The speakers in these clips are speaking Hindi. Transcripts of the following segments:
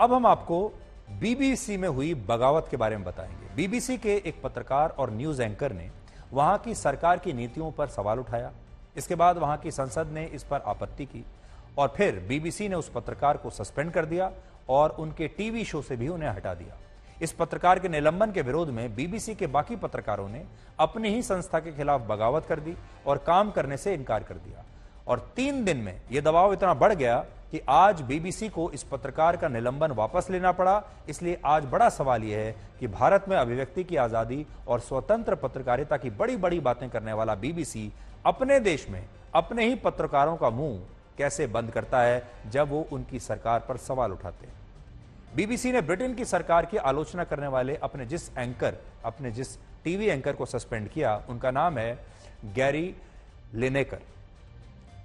अब हम आपको बीबीसी में हुई बगावत के बारे में बताएंगे। बीबीसी के एक पत्रकार और न्यूज एंकर ने वहां की सरकार की नीतियों पर सवाल उठाया। इसके बाद वहां की संसद ने इस पर आपत्ति की और फिर बीबीसी ने उस पत्रकार को सस्पेंड कर दिया और उनके टीवी शो से भी उन्हें हटा दिया। इस पत्रकार के निलंबन के विरोध में बीबीसी के बाकी पत्रकारों ने अपनी ही संस्था के खिलाफ बगावत कर दी और काम करने से इनकार कर दिया। और 3 दिन में यह दबाव इतना बढ़ गया कि आज बीबीसी को इस पत्रकार का निलंबन वापस लेना पड़ा। इसलिए आज बड़ा सवाल यह है कि भारत में अभिव्यक्ति की आजादी और स्वतंत्र पत्रकारिता की बड़ी बड़ी बातें करने वाला बीबीसी अपने देश में अपने ही पत्रकारों का मुंह कैसे बंद करता है जब वो उनकी सरकार पर सवाल उठाते हैं। बीबीसी ने ब्रिटेन की सरकार की आलोचना करने वाले अपने जिस टीवी एंकर को सस्पेंड किया, उनका नाम है गैरी लिनेकर।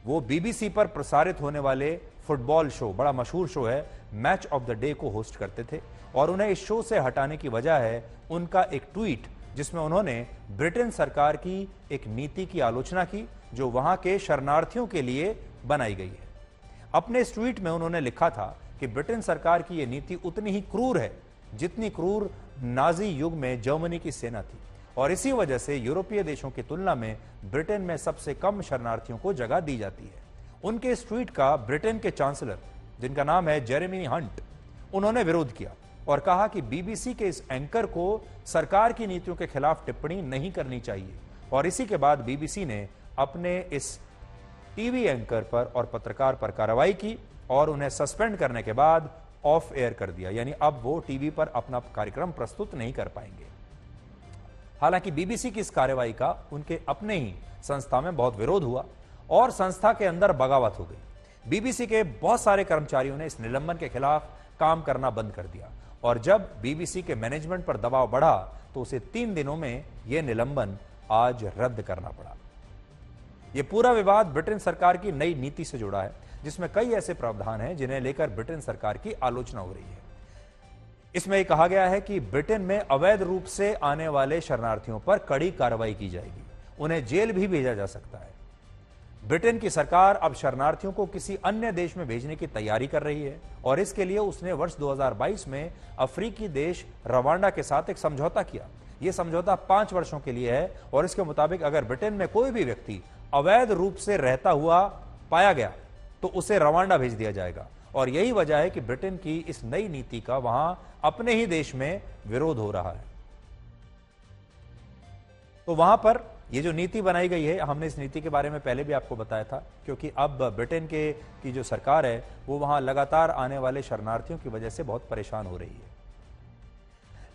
वो बीबीसी पर प्रसारित होने वाले फुटबॉल शो, बड़ा मशहूर शो है, मैच ऑफ द डे को होस्ट करते थे और उन्हें इस शो से हटाने की वजह है उनका एक ट्वीट जिसमें उन्होंने ब्रिटेन सरकार की एक नीति की आलोचना की जो वहां के शरणार्थियों के लिए बनाई गई है। अपने इस ट्वीट में उन्होंने लिखा था कि ब्रिटेन सरकार की यह नीति उतनी ही क्रूर है जितनी क्रूर नाजी युग में जर्मनी की सेना थी और इसी वजह से यूरोपीय देशों की तुलना में ब्रिटेन में सबसे कम शरणार्थियों को जगह दी जाती है। उनके इस ट्वीट का ब्रिटेन के चांसलर, जिनका नाम है जेरेमी हंट, उन्होंने विरोध किया और कहा कि बीबीसी के इस एंकर को सरकार की नीतियों के खिलाफ टिप्पणी नहीं करनी चाहिए। और इसी के बाद बीबीसी ने अपने इस टीवी एंकर पर और पत्रकार पर कार्रवाई की और उन्हें सस्पेंड करने के बाद ऑफ एयर कर दिया, यानी अब वो टीवी पर अपना कार्यक्रम प्रस्तुत नहीं कर पाएंगे। हालांकि बीबीसी की इस कार्रवाई का उनके अपने ही संस्था में बहुत विरोध हुआ और संस्था के अंदर बगावत हो गई। बीबीसी के बहुत सारे कर्मचारियों ने इस निलंबन के खिलाफ काम करना बंद कर दिया और जब बीबीसी के मैनेजमेंट पर दबाव बढ़ा तो उसे 3 दिनों में यह निलंबन आज रद्द करना पड़ा। यह पूरा विवाद ब्रिटेन सरकार की नई नीति से जुड़ा है जिसमें कई ऐसे प्रावधान हैं जिन्हें लेकर ब्रिटेन सरकार की आलोचना हो रही है। इसमें यह कहा गया है कि ब्रिटेन में अवैध रूप से आने वाले शरणार्थियों पर कड़ी कार्रवाई की जाएगी, उन्हें जेल भी भेजा जा सकता है। ब्रिटेन की सरकार अब शरणार्थियों को किसी अन्य देश में भेजने की तैयारी कर रही है और इसके लिए उसने वर्ष 2022 में अफ्रीकी देश रवांडा के साथ एक समझौता किया। यह समझौता 5 वर्षों के लिए है और इसके मुताबिक अगर ब्रिटेन में कोई भी व्यक्ति अवैध रूप से रहता हुआ पाया गया तो उसे रवांडा भेज दिया जाएगा। और यही वजह है कि ब्रिटेन की इस नई नीति का वहां अपने ही देश में विरोध हो रहा है। तो वहां पर यह जो नीति बनाई गई है, हमने इस नीति के बारे में पहले भी आपको बताया था, क्योंकि अब ब्रिटेन की जो सरकार है वो वहां लगातार आने वाले शरणार्थियों की वजह से बहुत परेशान हो रही है।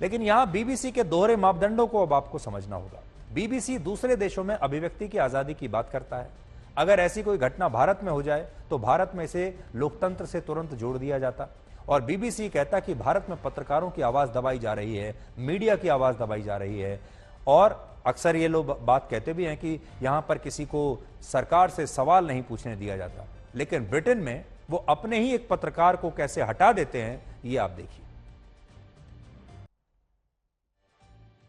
लेकिन यहां बीबीसी के दोहरे मापदंडों को अब आपको समझना होगा। बीबीसी दूसरे देशों में अभिव्यक्ति की आजादी की बात करता है। अगर ऐसी कोई घटना भारत में हो जाए तो भारत में इसे लोकतंत्र से तुरंत जोड़ दिया जाता और बीबीसी कहता कि भारत में पत्रकारों की आवाज दबाई जा रही है, मीडिया की आवाज दबाई जा रही है। और अक्सर ये लोग बात कहते भी हैं कि यहां पर किसी को सरकार से सवाल नहीं पूछने दिया जाता, लेकिन ब्रिटेन में वो अपने ही एक पत्रकार को कैसे हटा देते हैं ये आप देखिए।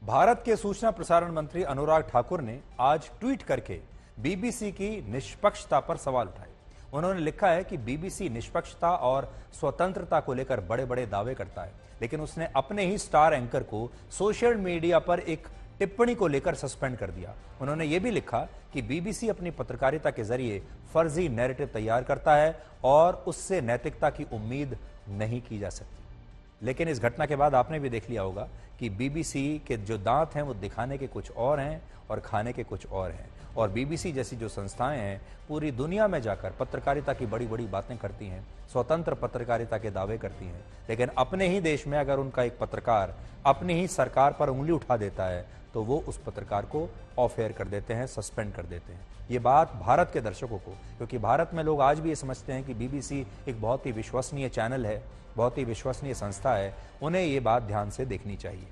भारत के सूचना प्रसारण मंत्री अनुराग ठाकुर ने आज ट्वीट करके बीबीसी की निष्पक्षता पर सवाल उठाए। उन्होंने लिखा है कि बीबीसी निष्पक्षता और स्वतंत्रता को लेकर बड़े बड़े दावे करता है, लेकिन उसने अपने ही स्टार एंकर को सोशल मीडिया पर एक टिप्पणी को लेकर सस्पेंड कर दिया। उन्होंने यह भी लिखा कि बीबीसी अपनी पत्रकारिता के जरिए फर्जी नैरेटिव तैयार करता है और उससे नैतिकता की उम्मीद नहीं की जा सकती। लेकिन इस घटना के बाद आपने भी देख लिया होगा कि बीबीसी के जो दांत हैं वो दिखाने के कुछ और हैं और खाने के कुछ और हैं। और बीबीसी जैसी जो संस्थाएं हैं पूरी दुनिया में जाकर पत्रकारिता की बड़ी बड़ी बातें करती हैं, स्वतंत्र पत्रकारिता के दावे करती हैं, लेकिन अपने ही देश में अगर उनका एक पत्रकार अपनी ही सरकार पर उंगली उठा देता है तो वो उस पत्रकार को ऑफ एयर कर देते हैं, सस्पेंड कर देते हैं। ये बात भारत के दर्शकों को, क्योंकि भारत में लोग आज भी ये समझते हैं कि बीबीसी एक बहुत ही विश्वसनीय चैनल है, बहुत ही विश्वसनीय संस्था है, उन्हें ये बात ध्यान से देखनी चाहिए।